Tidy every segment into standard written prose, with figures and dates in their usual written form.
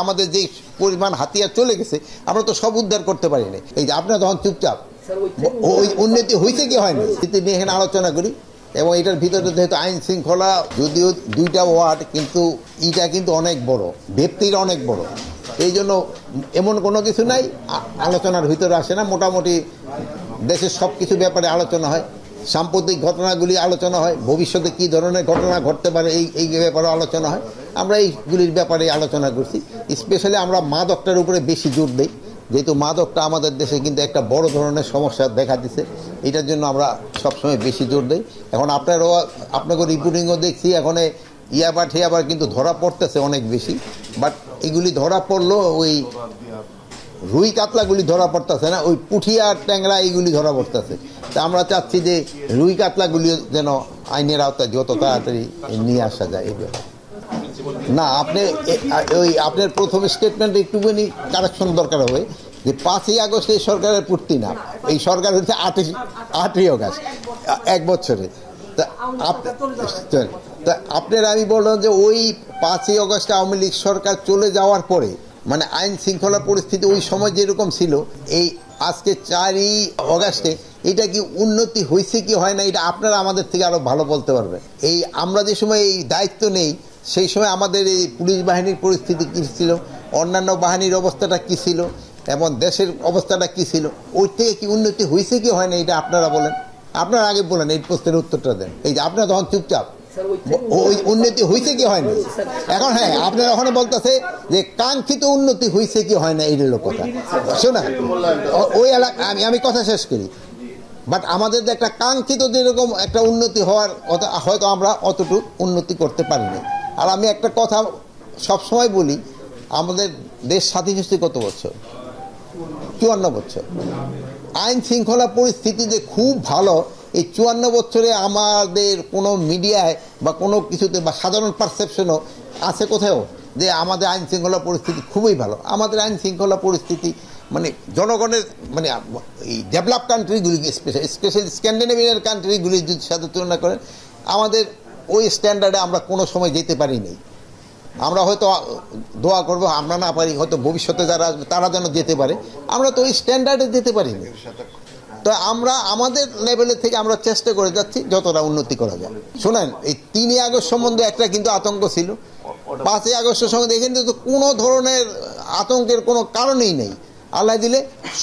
আমাদের যে পরিমাণ হাতিয়ার চলে গেছে আমরা তো সব উদ্ধার করতে পারি না। এই যে আপনারা তখন চুপচাপ, ওই উন্নতি হয়েছে কি হয়নি নিয়ে এখানে আলোচনা করি। এবং এটার ভিতরে যেহেতু আইন শৃঙ্খলা যদিও 2টা ওয়ার্ড, কিন্তু এটা কিন্তু অনেক বড়, ব্যক্তির অনেক বড়, এই জন্য এমন কোনো কিছু নাই আলোচনার ভিতরে আসে না। মোটামুটি দেশের সব কিছু ব্যাপারে আলোচনা হয়, সাম্প্রতিক ঘটনাগুলি আলোচনা হয়, ভবিষ্যতে কী ধরনের ঘটনা ঘটতে পারে এই ব্যাপারে আলোচনা হয়। আমরা এইগুলির ব্যাপারে আলোচনা করছি। স্পেশালি আমরা মাদকটার উপরে বেশি জোর দিই, যেহেতু মাদকটা আমাদের দেশে কিন্তু একটা বড় ধরনের সমস্যা দেখা দিচ্ছে, এটার জন্য আমরা সবসময় বেশি জোর দিই। এখন আপনাকে রিপোর্টিংও দেখছি, এখন ইয়াবার কিন্তু ধরা পড়তেছে অনেক বেশি, বাট এগুলি ধরা পড়লো ওই রুই কাতলাগুলি ধরা পড়তেছে না, ওই পুঁটি আর ট্যাংরা এইগুলি ধরা পড়তেছে। তা আমরা চাচ্ছি যে রুই কাতলাগুলি যেন আইনের আওতায় যত তাড়াতাড়ি নিয়ে আসা যায়। না, আপনার প্রথম স্টেটমেন্টে একটুখানি কারেকশন দরকার হবে যে 5ই আগস্ট এই সরকারের পূর্তি না, এই সরকার হচ্ছে 8ই আগস্ট, 1 বছরে। তা আপনার আমি বললাম যে ওই 5ই আগস্ট আওয়ামী লীগ সরকার চলে যাওয়ার পরে মানে আইন শৃঙ্খলা পরিস্থিতি ওই সময় যেরকম ছিল, এই আজকে 4ই আগস্টে এটা কি উন্নতি হয়েছে কি হয় না, এটা আপনারা আমাদের থেকে আরো ভালো বলতে পারবেন। এই আমরা যে সময় এই দায়িত্ব নেই সেই সময় আমাদের এই পুলিশ বাহিনীর পরিস্থিতি কী ছিল, অন্যান্য বাহিনীর অবস্থাটা কী ছিল, এবং দেশের অবস্থাটা কী ছিল, ওই থেকে কি উন্নতি হয়েছে কি হয় না, এটা আপনারা বলেন। আপনারা আগে বলেন, এই প্রশ্নের উত্তরটা দেন। এই যে আপনারা তখন চুপচাপ, ওই উন্নতি হয়েছে কি হয়নি। এখন হ্যাঁ, আপনারা ওখানে বলতেছে যে কাঙ্ক্ষিত উন্নতি হয়েছে কি হয় না, এই কথা শোনা ওই এলাকা। আমি কথা শেষ করি। বাট আমাদের যে একটা কাঙ্ক্ষিত যেরকম একটা উন্নতি হওয়ার হয়তো আমরা অতটুকু উন্নতি করতে পারিনি। আর আমি একটা কথা সবসময় বলি, আমাদের দেশ স্বাধীন হচ্ছে কত বছর? 54 বছর। আইন শৃঙ্খলা পরিস্থিতি যে খুব ভালো, এই 54 বছরে আমাদের কোনো মিডিয়ায় বা কোনো কিছুতে বা সাধারণ পারসেপশনও আছে কোথাও যে আমাদের আইন শৃঙ্খলা পরিস্থিতি খুবই ভালো। আমাদের আইন শৃঙ্খলা পরিস্থিতি মানে জনগণের মানে এই ডেভেলপ কান্ট্রিগুলি স্পেশালি স্ক্যান্ডিনেভিয়ান কান্ট্রিগুলির সাথে তুলনা করেন, আমাদের ওই স্ট্যান্ডার্ডে আমরা কোনো সময় যেতে পারিনি। আমরা হয়তো দোয়া করবো আমরা না পারি, হয়তো ভবিষ্যতে যারা আসবে তারা যেন যেতে পারে, আমরা তো ওই স্ট্যান্ডার্ডে যেতে পারিনি। তো আমরা আমাদের লেভেলের থেকে আমরা চেষ্টা করে যাচ্ছি যতটা উন্নতি করা যায়। শোনেন, এই 3ই আগস্ট সম্বন্ধে একটা কিন্তু আতঙ্ক ছিল, 5ই আগস্টের সঙ্গে এখানে তো কোনো ধরনের আতঙ্কের কোনো কারণেই নেই। আল্লাহ দিলে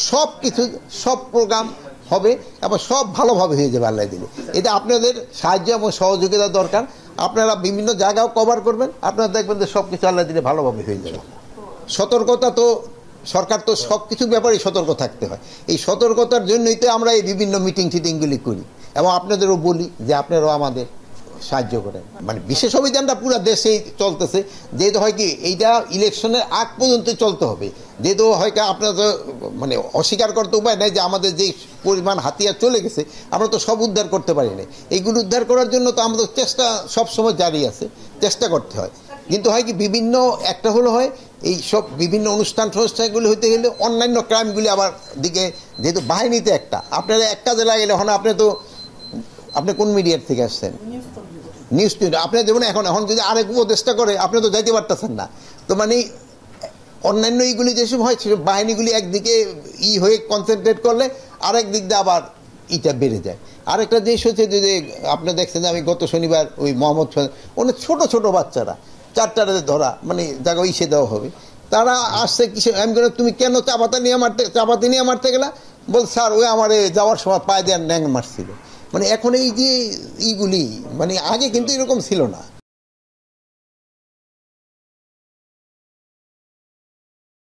সব কিছু, সব প্রোগ্রাম হবে এবং সব ভালোভাবে হয়ে যাবে আল্লাহ দিলে। এটা আপনাদের সাহায্য এবং সহযোগিতা দরকার। আপনারা বিভিন্ন জায়গাও কভার করবেন, আপনারা দেখবেন যে সব কিছু আল্লাহ দিলে ভালোভাবে হয়ে যাবে। সতর্কতা তো সরকার তো সব কিছু ব্যাপারেই সতর্ক থাকতে হয়। এই সতর্কতার জন্যই তো আমরা এই বিভিন্ন মিটিংগুলি করি এবং আপনাদেরও বলি যে আপনারাও আমাদের সাহায্য করেন। মানে বিশেষ অভিযানটা পুরো দেশেই চলতেছে, যেহেতু হয় কি এইটা ইলেকশনের আগ পর্যন্ত চলতে হবে, যেহেতু হয় কি আপনারা তো মানে অস্বীকার করতে উপায় নেই যে আমাদের যে পরিমাণ হাতিয়ার চলে গেছে আমরা তো সব উদ্ধার করতে পারি না। এইগুলো উদ্ধার করার জন্য তো আমাদের চেষ্টা সবসময় জারি আছে, চেষ্টা করতে হয়। কিন্তু হয় কি বিভিন্ন একটা হলো হয় এই সব বিভিন্ন অনুষ্ঠানগুলি হইতে গেলে অন্যান্য ক্রাইমগুলি আবার দিকে, যেহেতু বাহিনীতে একটা আপনারা এক কাজে লাগলে এখন আপনি কোন মিডিয়ার থেকে আসছেন? নিউজ আপনি যেমন এখন যদি আরেক উপদেষ্টা করে আপনি তো যাইতে পারতেছেন না। তো মানে অন্যান্য এইগুলি যেসব হয় সেসব বাহিনীগুলি একদিকে হয়ে কনসেন্ট্রেট করলে আরেক দিক দিয়ে আবার ইটা বেড়ে যায়। আরেকটা জিনিস হচ্ছে যে আপনি দেখছেন যে আমি গত শনিবার ওই মোহাম্মদ অনেক ছোট ছোট বাচ্চারা 4টারে ধরা মানে জায়গা ইসে দেওয়া হবে, তারা আসছে কিসে, আমি বললাম তুমি কেন চাপাতি নিয়ে মারতে গেলা? বল স্যার ওই আমার যাওয়ার সময় পায়ে দেওয়ার ন্যাং মারছিল। মানে এখন এই যে ইগুলি মানে আগে কিন্তু এরকম ছিল না।